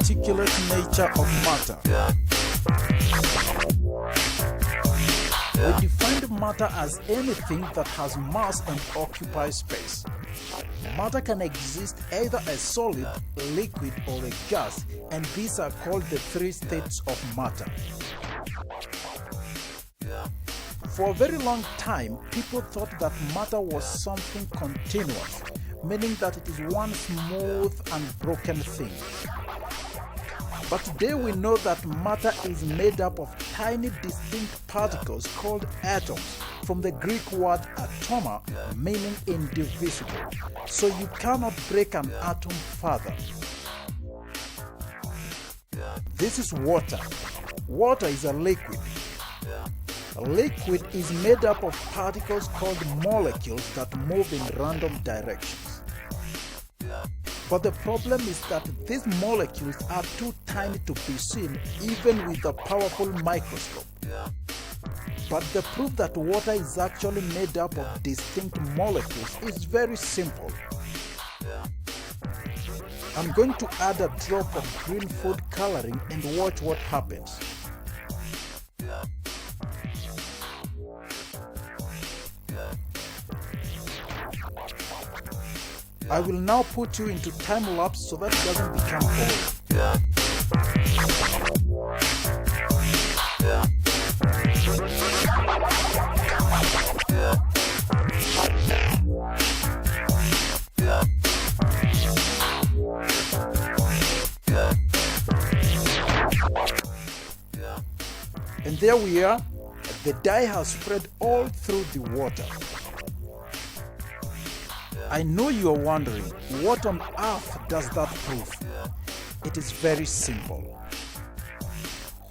particulate nature of matter. We defined matter as anything that has mass and occupies space. Matter can exist either as solid, liquid, or a gas, and these are called the three states of matter. For a very long time, people thought that matter was something continuous, meaning that it is one smooth and broken thing. But today we know that matter is made up of tiny distinct particles called atoms, from the Greek word atoma, meaning indivisible. So you cannot break an atom further. This is water. Water is a liquid. A liquid is made up of particles called molecules that move in random directions. But the problem is that these molecules are too tiny to be seen even with a powerful microscope. But the proof that water is actually made up of distinct molecules is very simple. I'm going to add a drop of green food coloring and watch what happens. I will now put you into time lapse so that it doesn't become boring. And there we are. The dye has spread all through the water. I know you are wondering, what on earth does that prove? It is very simple.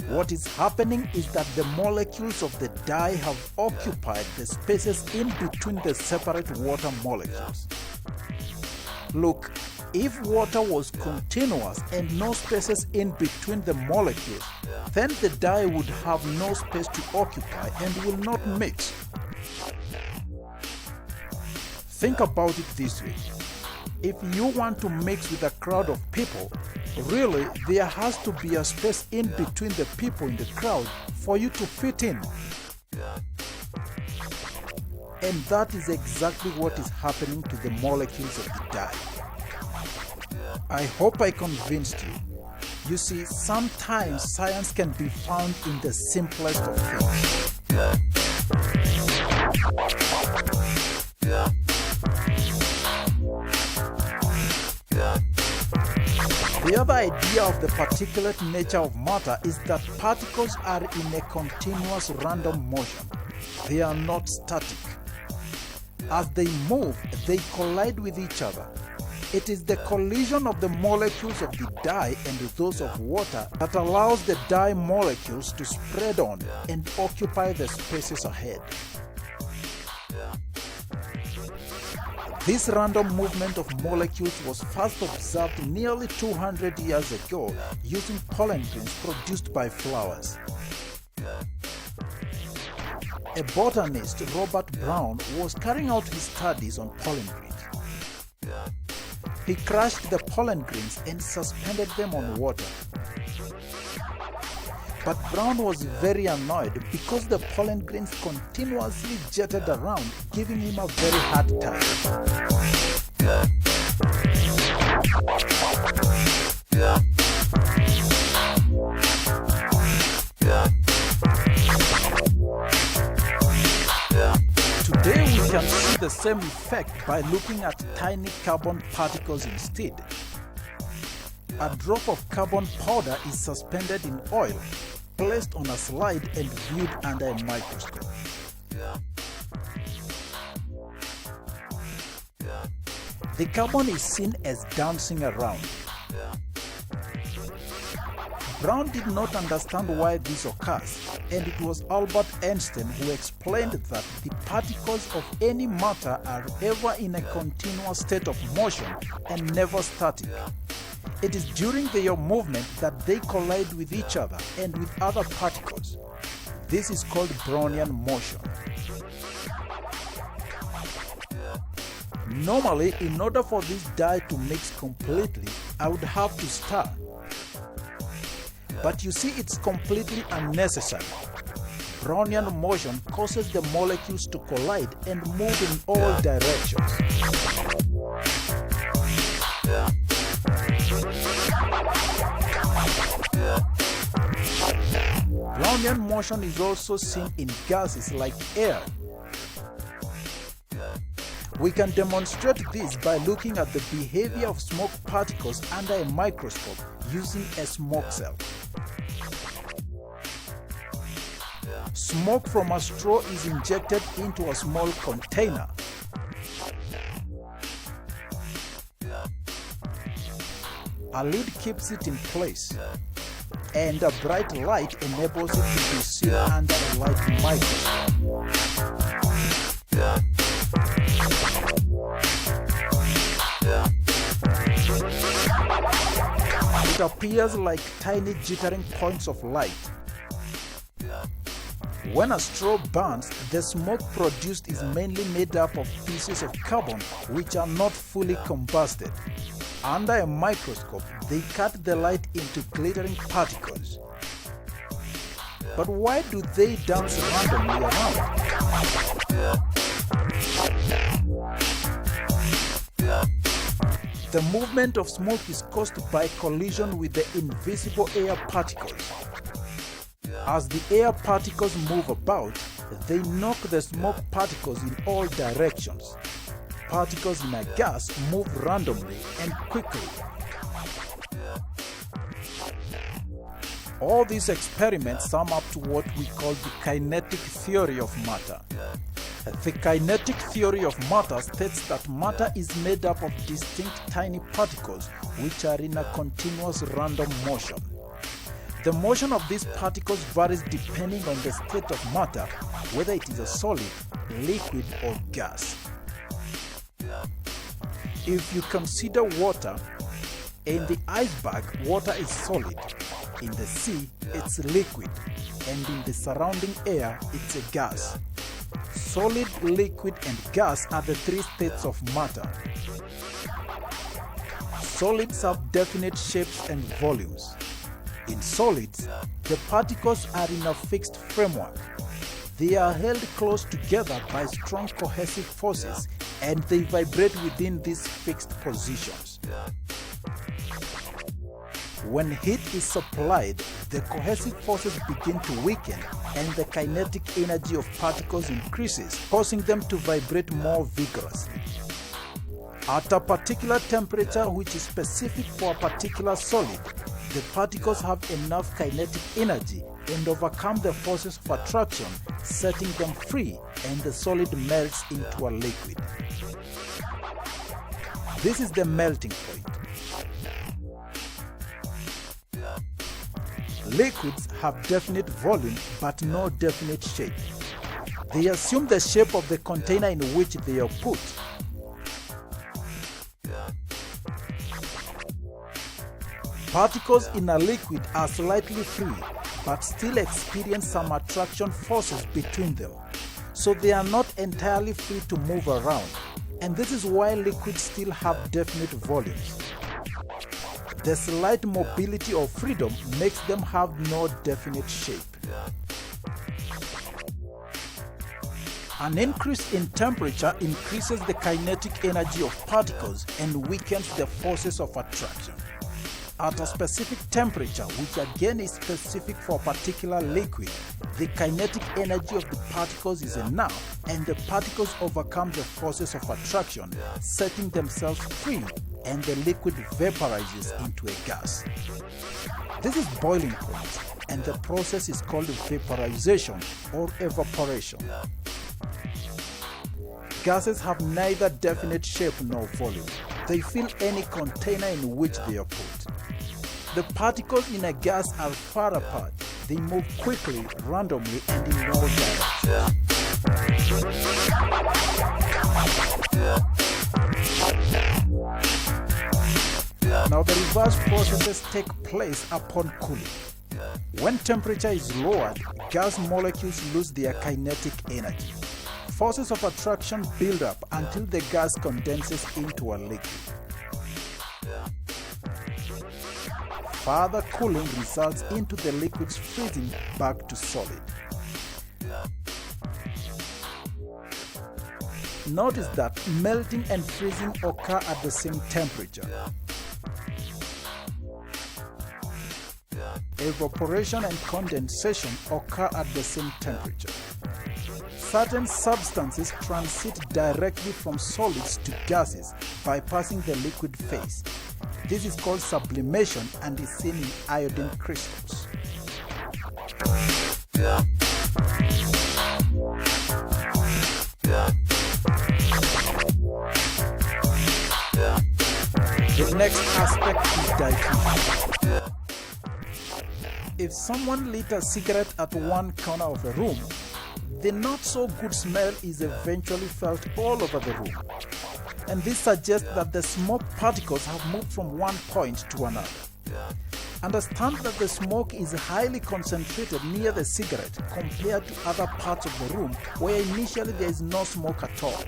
What is happening is that the molecules of the dye have occupied the spaces in between the separate water molecules. Look, if water was continuous and no spaces in between the molecules, then the dye would have no space to occupy and will not mix. Think about it this way. If you want to mix with a crowd of people, really there has to be a space in between the people in the crowd for you to fit in. And that is exactly what is happening to the molecules of the dye. I hope I convinced you. You see, sometimes science can be found in the simplest of things. The other idea of the particulate nature of matter is that particles are in a continuous random motion. They are not static. As they move, they collide with each other. It is the collision of the molecules of the dye and those of water that allows the dye molecules to spread on and occupy the spaces ahead. This random movement of molecules was first observed nearly 200 years ago using pollen grains produced by flowers. A botanist, Robert Brown, was carrying out his studies on pollen grains. He crushed the pollen grains and suspended them on water. But Brown was very annoyed because the pollen grains continuously jetted around, giving him a very hard time. Today we can see the same effect by looking at tiny carbon particles instead. A drop of carbon powder is suspended in oil, placed on a slide and viewed under a microscope. The carbon is seen as dancing around. Brown did not understand why this occurs, and it was Albert Einstein who explained that the particles of any matter are ever in a continuous state of motion and never static. It is during their movement that they collide with each other and with other particles. This is called Brownian motion. Normally, in order for this dye to mix completely, I would have to stir. But you see, it's completely unnecessary. Brownian motion causes the molecules to collide and move in all directions. Brownian motion is also seen in gases like air. We can demonstrate this by looking at the behavior of smoke particles under a microscope using a smoke cell. Smoke from a straw is injected into a small container. A lid keeps it in place, and a bright light enables it to be seen under a light microscope. It appears like tiny jittering points of light. When a straw burns, the smoke produced is mainly made up of pieces of carbon which are not fully combusted. Under a microscope, they cut the light into glittering particles. But why do they dance randomly around? The movement of smoke is caused by collision with the invisible air particles. As the air particles move about, they knock the smoke particles in all directions. Particles in a gas move randomly and quickly. All these experiments sum up to what we call the kinetic theory of matter. The kinetic theory of matter states that matter is made up of distinct tiny particles which are in a continuous random motion. The motion of these particles varies depending on the state of matter, whether it is a solid, liquid, or gas. If you consider water, in the iceberg, water is solid, in the sea, it's liquid, and in the surrounding air, it's a gas. Solid, liquid, and gas are the three states of matter. Solids have definite shapes and volumes. In solids, the particles are in a fixed framework. They are held close together by strong cohesive forces, and they vibrate within these fixed positions. When heat is supplied, the cohesive forces begin to weaken and the kinetic energy of particles increases, causing them to vibrate more vigorously. At a particular temperature which is specific for a particular solid, the particles have enough kinetic energy and overcome the forces of attraction, setting them free, and the solid melts into a liquid. This is the melting point. Liquids have definite volume but no definite shape. They assume the shape of the container in which they are put. Particles in a liquid are slightly free but still experience some attraction forces between them, so they are not entirely free to move around, and this is why liquids still have definite volumes. The slight mobility or freedom makes them have no definite shape. An increase in temperature increases the kinetic energy of particles and weakens the forces of attraction. At a specific temperature, which again is specific for a particular liquid, the kinetic energy of the particles is enough and the particles overcome the forces of attraction, setting themselves free, and the liquid vaporizes into a gas. This is boiling point, and the process is called vaporization or evaporation. Gases have neither definite shape nor volume. They fill any container in which they are put. The particles in a gas are far apart. They move quickly, randomly, and in all directions. Now the reverse processes take place upon cooling. When temperature is lowered, gas molecules lose their kinetic energy. Forces of attraction build up until the gas condenses into a liquid. Further cooling results into the liquids freezing back to solid. Notice that melting and freezing occur at the same temperature. Evaporation and condensation occur at the same temperature. Certain substances transit directly from solids to gases, bypassing the liquid phase. This is called sublimation and is seen in iodine crystals. The next aspect is diffusion. If someone lit a cigarette at one corner of a room, the not-so-good smell is eventually felt all over the room. And this suggests that the smoke particles have moved from one point to another. Understand that the smoke is highly concentrated near the cigarette compared to other parts of the room where initially there is no smoke at all.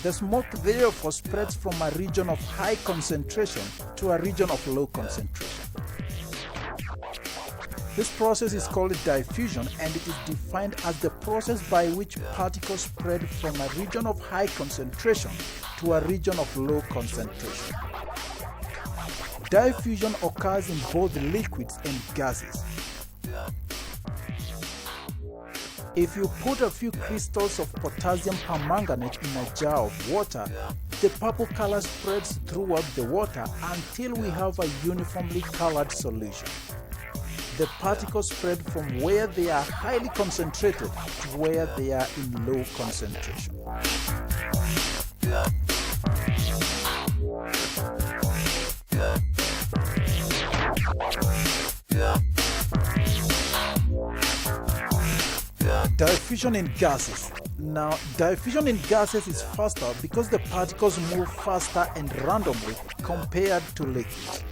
The smoke therefore spreads from a region of high concentration to a region of low concentration. This process is called diffusion, and it is defined as the process by which particles spread from a region of high concentration to a region of low concentration. Diffusion occurs in both liquids and gases. If you put a few crystals of potassium permanganate in a jar of water, the purple color spreads throughout the water until we have a uniformly colored solution. The particles spread from where they are highly concentrated to where they are in low concentration. Diffusion in gases. Now, diffusion in gases is faster because the particles move faster and randomly compared to liquids.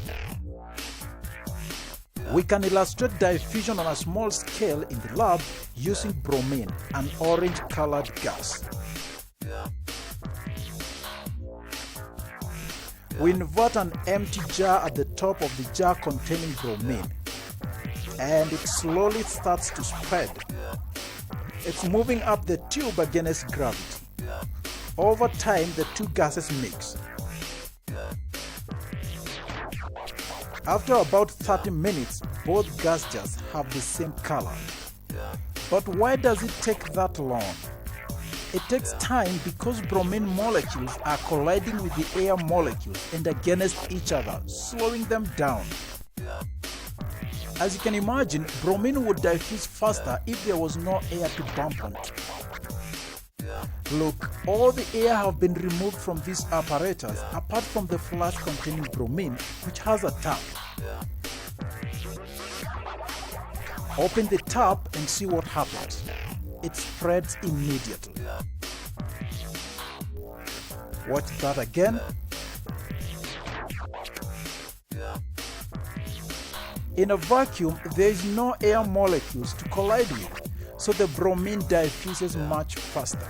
We can illustrate diffusion on a small scale in the lab using bromine, an orange-colored gas. We invert an empty jar at the top of the jar containing bromine, and it slowly starts to spread. It's moving up the tube against gravity. Over time, the two gases mix. After about 30 minutes, both gas jars have the same color. But why does it take that long? It takes time because bromine molecules are colliding with the air molecules and against each other, slowing them down. As you can imagine, bromine would diffuse faster if there was no air to bump onto. Look, all the air have been removed from this apparatus apart from the flask containing bromine, which has a tap. Open the tap and see what happens. It spreads immediately. Watch that again. In a vacuum, there is no air molecules to collide with, so the bromine diffuses much faster.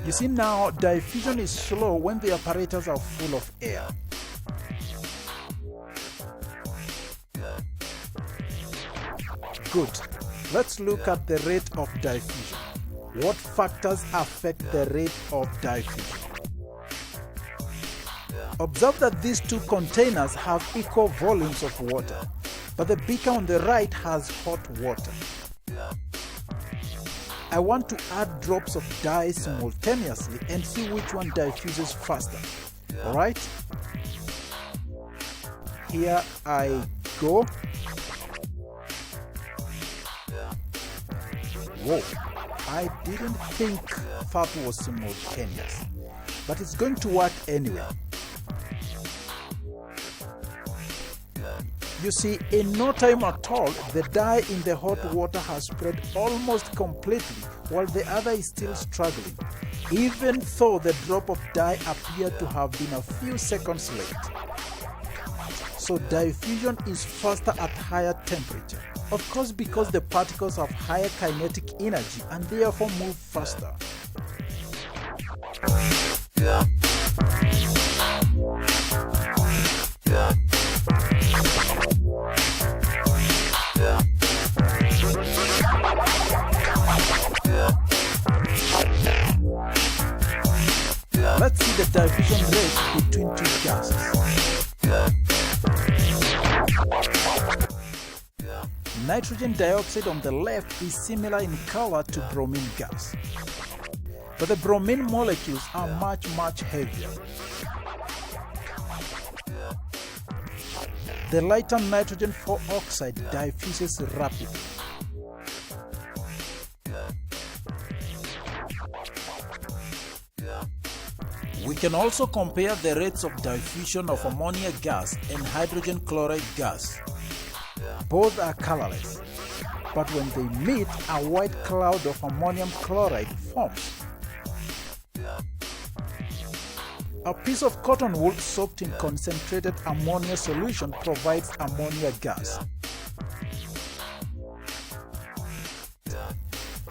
You see now, diffusion is slow when the apparatus are full of air. Good. Let's look at the rate of diffusion. What factors affect the rate of diffusion? Observe that these two containers have equal volumes of water, but the beaker on the right has hot water. I want to add drops of dye simultaneously and see which one diffuses faster. Alright? Here I go. Whoa, I didn't think that was simultaneous, but it's going to work anyway. You see, in no time at all, the dye in the hot water has spread almost completely while the other is still struggling, even though the drop of dye appeared to have been a few seconds late. So diffusion is faster at higher temperature. Of course, because the particles have higher kinetic energy and therefore move faster. Let's see the diffusion rate between two gases. Nitrogen dioxide on the left is similar in color to bromine gas, but the bromine molecules are much heavier. The lighter nitrogen oxide diffuses rapidly. We can also compare the rates of diffusion of ammonia gas and hydrogen chloride gas. Both are colorless, but when they meet, a white cloud of ammonium chloride forms. A piece of cotton wool soaked in concentrated ammonia solution provides ammonia gas.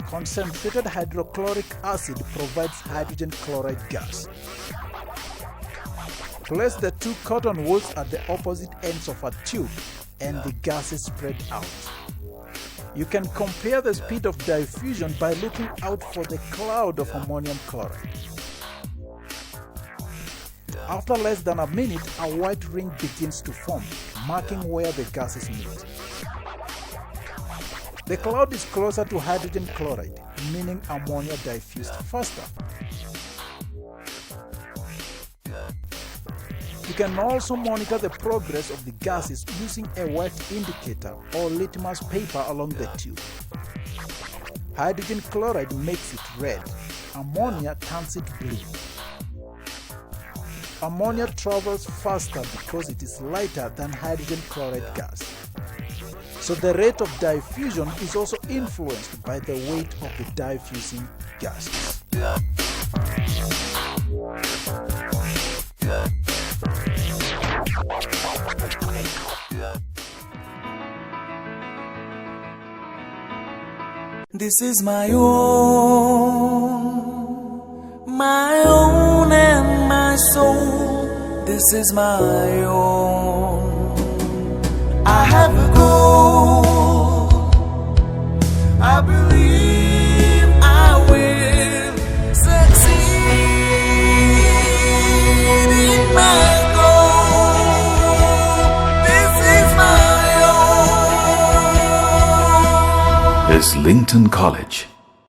Concentrated hydrochloric acid provides hydrogen chloride gas. Place the two cotton wools at the opposite ends of a tube and the gases spread out. You can compare the speed of diffusion by looking out for the cloud of ammonium chloride. After less than a minute, a white ring begins to form, marking where the gases meet. The cloud is closer to hydrogen chloride, meaning ammonia diffused faster. You can also monitor the progress of the gases using a wet indicator or litmus paper along the tube. Hydrogen chloride makes it red, ammonia turns it blue. Ammonia travels faster because it is lighter than hydrogen chloride gas. So the rate of diffusion is also influenced by the weight of the diffusing gases. This is my own and my soul. This is my own. I have a goal. I believe I will succeed in my goal. This is my own. Islington College.